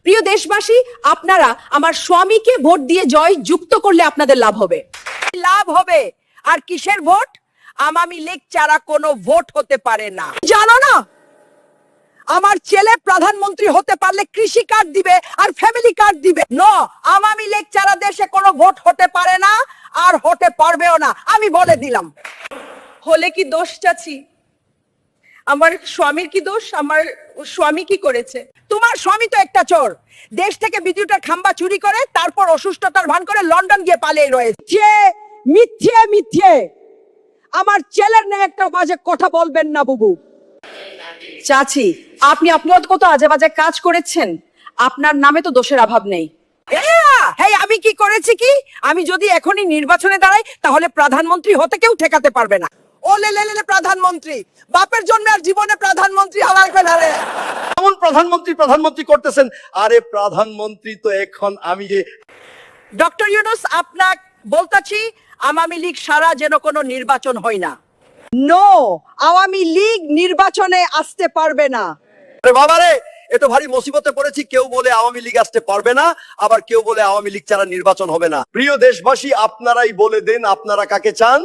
প্রিয় দেশবাসী, আপনারা আমার স্বামীকে ভোট দিয়ে জয় যুক্ত করলে আপনাদের লাভ হবে। লাভ হবে। আর কিসের ভোট? আওয়ামী লীগ ছাড়া কোনো ভোট হতে পারে না। জানো না, আমার ছেলে প্রধানমন্ত্রী হতে পারলে কৃষি কার্ড দিবে আর ফ্যামিলি কার্ড দিবে। নো, আওয়ামী লীগ ছাড়া দেশে কোনো ভোট হতে পারে না, আর হতে পারবেও না, আমি বলে দিলাম। হলে কি দোষ চাচি? আমার স্বামীর কি দোষ? আমার স্বামী কি করেছে? তোমার স্বামী তো একটা চোর। দেশ থেকে বিদ্যুতের খাম্বা চুরি করে, তারপর অসুস্থতার ভান করে লন্ডন গিয়ে পালিয়ে রয়েছে। মিথ্যে মিথ্যে আমার ছেলের নিয়ে একটা বাজে কথা বলবেন না বুবু। চাচি, আপনি কত আজে বাজে কাজ করেছেন, আপনার নামে তো দোষের অভাব নেই। হেই, আমি কি করেছি কি? আমি যদি এখনই নির্বাচনে দাঁড়াই, তাহলে প্রধানমন্ত্রী হতে কেউ ঠেকাতে পারবে না। ও লে লে লে প্রধানমন্ত্রী, বাপের জন্য আর জীবনে প্রধানমন্ত্রী হওয়ার কথা রে। এমন প্রধানমন্ত্রী করতেছেন। আরে প্রধানমন্ত্রী তো এখন আমি যে ডক্টর ইউনূস, আপনার বলতাছি, আওয়ামী লীগ সারা যেন কোনো নির্বাচন হয় না। নো, আওয়ামী লীগ নির্বাচনে আসতে পারবে না। আরে বাবারে, এ তো ভারী মুসিবতে পড়েছি। কেউ বলে আওয়ামী লীগ আসতে পারবে না, আবার কেউ বলে আওয়ামী লীগ ছাড়া নির্বাচন হবে না। প্রিয় দেশবাসী, আপনারাই বলে দেন আপনারা কাকে চান।